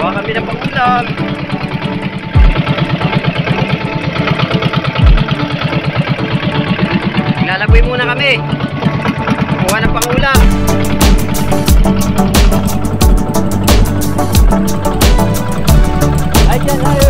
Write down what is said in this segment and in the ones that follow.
Kuha kami ng pangulam. Lalaboy muna kami. Kuha ng pangulam. Ay, dyan. Ay.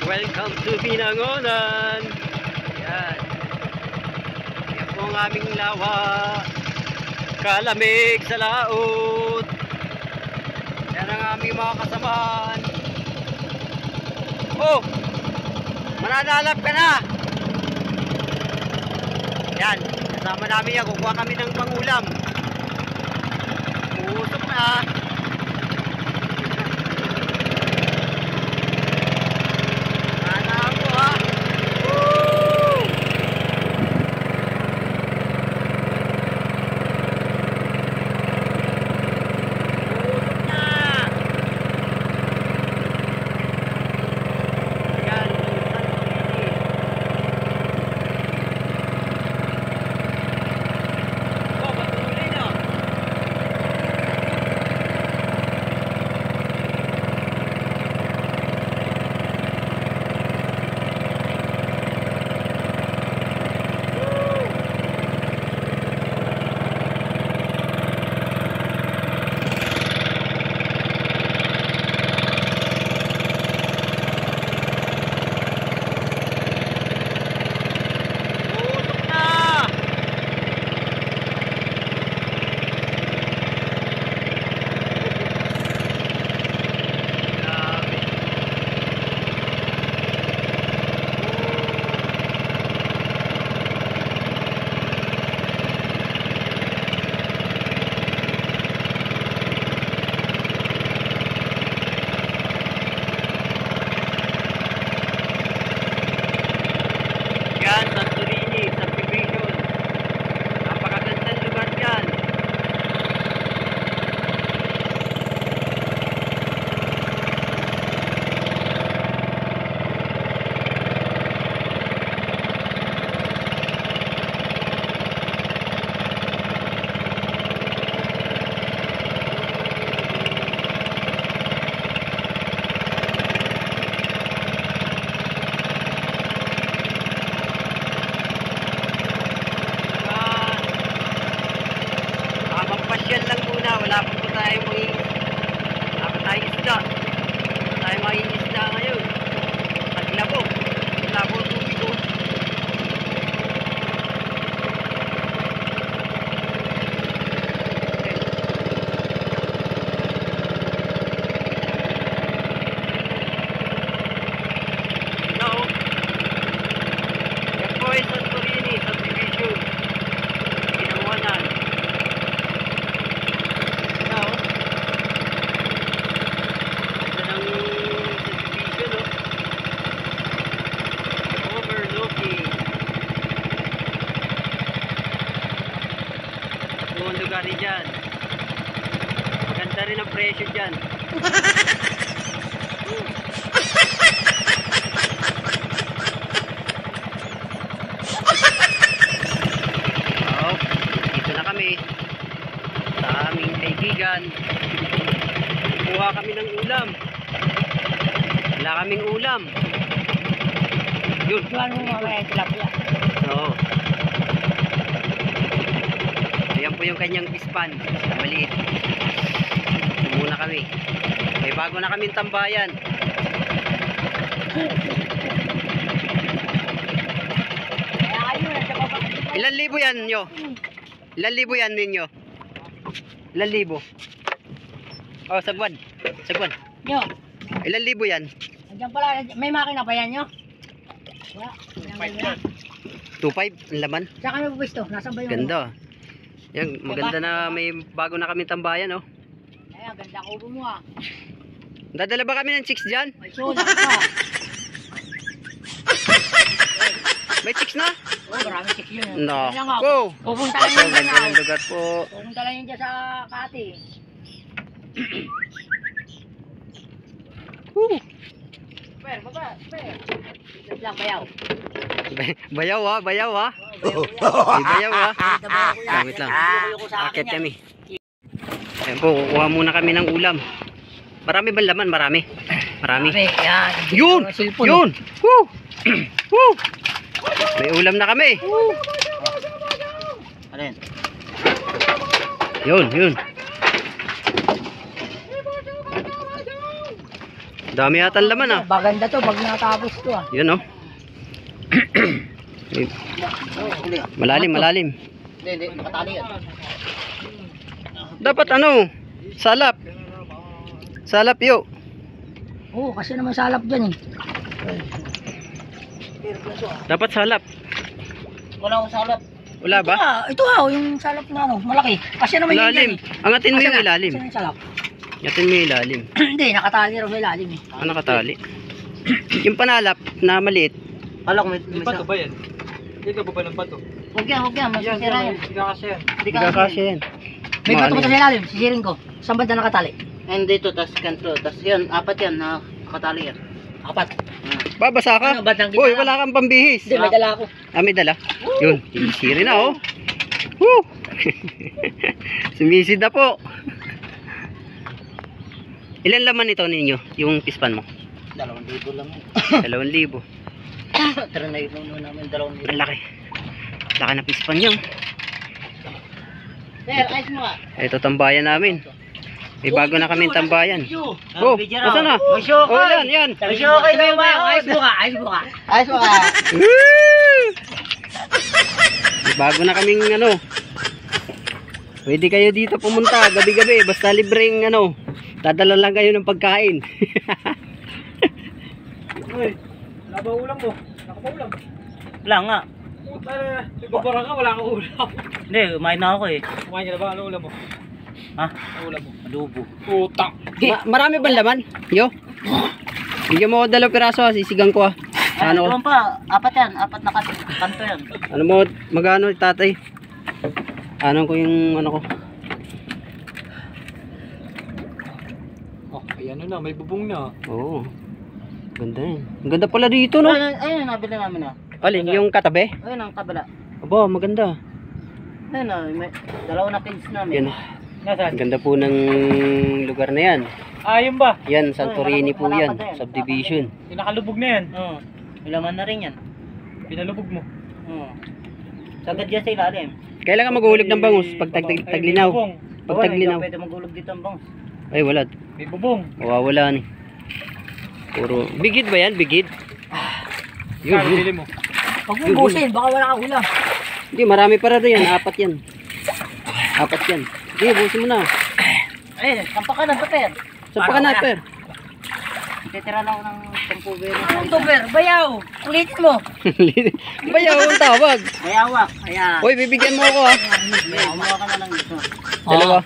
Welcome to Binangonan. Yan. Yan po ang aming lawa. Kalamig sa laot. Yan ang aming mga kasamaan. Oh! Mananalap ka na! Yan. Kasama namin yan. Kukuha kami ng pangulam. Uusok na. Kukuha kami ng ulam. Wala kaming ulam. Yun. Tuwan mo mamaya yung tilapia. Oo. Ayan po yung kanyang pispan. Maliit. Muna kami. May bago na kaming tambayan. Kaya kayo, nasa baba. Ilan libo yan nyo? Ilan libo yan ninyo? Ilan libo? Oh, sagwan. Sagwan. Nyo, Ilan libo yan? andyan pala, may makina pa yan nyo? Wala. 2.5 ang laman. Saan kami pupisto? Nasaan ba yung... Ganda. Yan, maganda na may bago na kaming tambayan, oh. Ayan, ganda kubo mo ah. Dadala ba kami ng chicks dyan? May solar pa. May chicks na? Oh, maraming chicks yun. No. Kaya nga, Go! pupunta Ito, lang yun ganda dyan. ng lugar po. Pupunta lang yun dyan sa Kati. Woo! Per, baba, per. Wait lang, bayaw. Bayaw ha, bayaw ha. May bayaw ha. Wait lang. Ayoko sa akin Akit yan. kami. Ayan po, kukuha muna kami ng ulam. Marami ba laman? Marami. Marami. Yan. Yun! Yun! Woo! Woo! May ulam na kami. Alin? Yun, yun. Dami yata ang laman ah. Baganda to, pag natapos to ah. Yun oh. Malalim, malalim. Hindi, nakatali yan. Dapat ano? Salap. Salap yo. Oo, kasi naman salap dyan eh. Dapat salap. Wala akong salap. Wala ba? Ito yung salap na ano, malaki. Kasi naman Ilalim. yun yan eh. Angatin mo yung ilalim. Kasi yung salap. Angatin mo yung ilalim. Hindi, nakatali raw sa ilalim eh. Ano nakatali? Yung panalap na maliit. Wala ko may Bato ba yan? Hindi ka ba ba ng bato? Huwag yan, masisira yan. Hindi ka kasi yan. Hindi Hindi kakasya yan. May Mga bato ano ko sa ilalim, sisirin ko. Saan ba na nakatali? Dito, tas kanto, tas yan, apat yan, nakatali yan. Apat. Babasa ka? Ano, bandang Uy, kita? wala kang pambihis. Hindi, may dala ako. Ah, may dala. Yun, sisiri na oh. Woo! Sumisid na po. Ilan laman ito ninyo? Yung pispan mo? 2,000 lang. 2,000. Tara na yun namin, 2,000. Ang laki. Laki na pispan yan. Sir, ayos mo ka. Ito tambayan namin. May bago na kaming tambayan. Oh, video basta na. May show Oh, yan, yan. May show kayo na yung Ayos mo ka, ayos mo ka. Ayos mo ka. Woo! May bago na kaming ano. Pwede kayo dito pumunta gabi-gabi. Basta libreng ano. Dadala lang kayo ng pagkain. Uy, wala ba ulam mo? Wala ka ba ulam? Wala nga. Puta na, nagpapara ka, wala kang ulam. Hindi, kumain na ako eh. Kumain ka na ba? Ano ulam mo? Ha? Ano ulam mo? Adobo. Puta. Marami bang laman? Yo. Bigyan mo ako 2 piraso ha. Sisigang ko ha. Ano? Doon pa, apat yan, apat na kanto yan. Ano mo, magano tatay? Ano ko yung ano ko? Oh, ay ano na, may bubong na. Oo. Ganda yun. Ang ganda pala dito no. Ayun, nabili namin na. Alin, yung katabi? Ayun ang kabila. Aba, maganda. Ayun na, may 2 kids namin. Yan. Nasaan? Ang ganda po ng lugar na yan. Ah, yun ba? Yan, Santorini po yan. malapad na yan. Subdivision. Yung nakalubog na yan. Oo. May laman na rin yan. Pinalubog mo. Oo. Sagad yan sa ilalim. Kailangan maghulog ng bangus pag taglinaw. Pag Oo, taglinaw. hindi pwede magulog dito ang bangus. Ay, wala. May bubong. Mawawala ni. Puro. Bigid ba yan? Bigid? Yun, Kaya, yun. bili mo. Huwag mo busin, baka wala kang ulam. Hindi, marami para doon yan. 4 yan. 4 yan. Hindi, busin mo na. Ayun, sampa ka ng paper. Saan pa ka na, per? Titira lang ako ng 10 bero. Anong to, Per? Bayaw! Ulitin mo! Bayaw ang tawag. Mayawak. Ayan. Uy, bibigyan mo ako ha. May, kumuha ka na lang dito. Dalawa.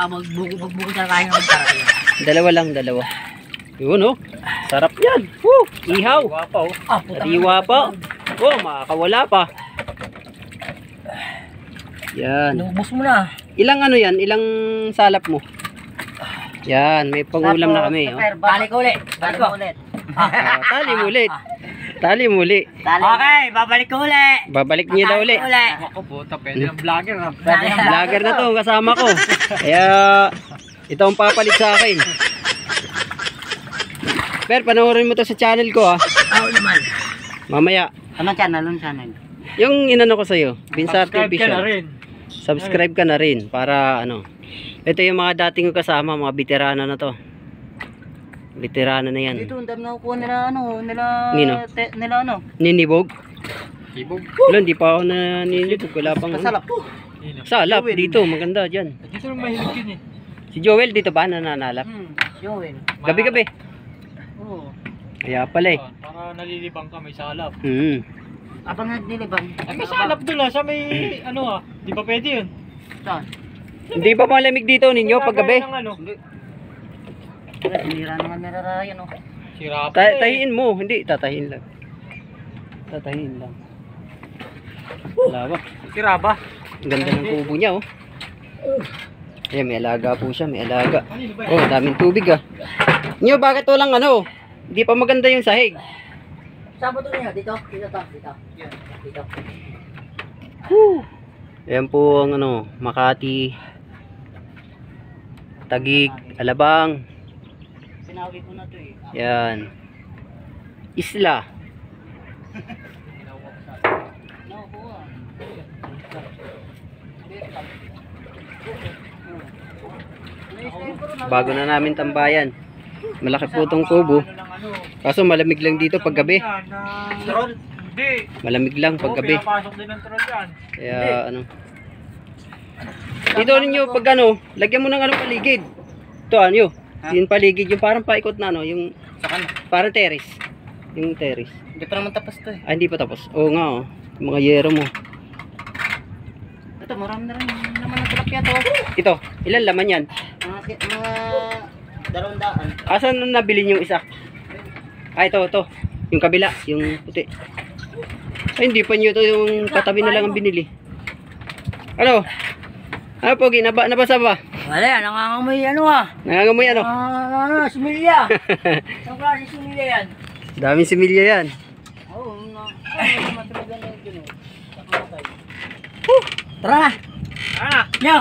Magbuko na tayo ng tara. Dalawa lang, dalawa. Yun oh. Sarap yan. Woo! Ihaw. Wapa oh. Ah, puta. Sariwa pa. Oh, makakawala pa. Yan. Inubos mo na. Ilang ano yan? Ilang salap mo? Yan, may pangulam na kami. Oh. Balik ko ulit. Balik ko ulit. Ah, tali mo ulit. Tali mo ulit. Okay, babalik ko ulit. Babalik niyo daw ulit. Ako puta, pwede ng vlogger ha. Vlogger na to, kasama ko. Kaya, ito ang papalit sa akin. Per, panoorin mo to sa channel ko ah. Oo naman. Mamaya. Anong channel? Anong channel? Yung inano ko sa'yo, Vinsarte Subscribe ka na Official. rin. Subscribe ka na rin para ano. Ito yung mga dating ko kasama, mga veterano na to. Veterano na yan. Dito, ang dami nakukuha nila, ano, nila, Nino? nila, ano, Ninibog? Ibog. Wala, hindi pa ako na ninibog. Wala pang kasalap. Yun. Salap, dito, maganda dyan. Dito naman mahilig yun eh. Si Joel dito ba nananalap? Joel. Gabi-gabi. Oo. Kaya pala eh. Para nalilibang ka may salap. Abang naglilibang. Ay, may salap doon ah, sa may ano ah. Di ba pwede yun? Saan? Hindi ba malamig dito ninyo pag gabi? Ng ano? Sinira naman nila Ryan, oh. Sirap. Tahiin mo, hindi, tatahin lang. Tatahin lang. Wala ba? Siraba. Ang ganda ng kubo niya oh. Ayan, may alaga po siya, may alaga. Oh, daming tubig ah. Nyo, bakit walang ano? Hindi pa maganda yung sahig. Saan ba ito niya? Dito? Dito to? Dito? Dito. Ayan po ang ano, Makati, Taguig, Alabang. Sinawi ko na ito eh. Yan. Isla. Nakukuha. Bago na namin tambayan. Malaki po itong kubo. Kaso malamig lang dito pag gabi. Troll? Hindi. Malamig lang pag gabi. Pinapasok din ng troll yan. Kaya ano. Dito ninyo pag ano, lagyan mo ng ano paligid. Ito ano, yung paligid, yung parang paikot na ano, yung Saan? parang terrace. Yung terrace. Hindi pa naman tapos to eh. Ah, hindi pa tapos. Oo nga oh. Yung mga yero mo. Ito, marami na rin naman ng tilapia to. Ito, ilan laman yan? Mga 200. Asan na nabili yung isa? Ah, ito. Yung kabila, yung puti. Ay, hindi pa nyo ito yung katabi na lang ang binili. Ano? Ano, Pogi? Nabasa ba? Wala yan, nangangamoy ano ah. Nangangamoy ano? Similya. Ang klase similya yan. Daming similya yan. Oo, matulog na yun. Tara na. Ah! Nyo,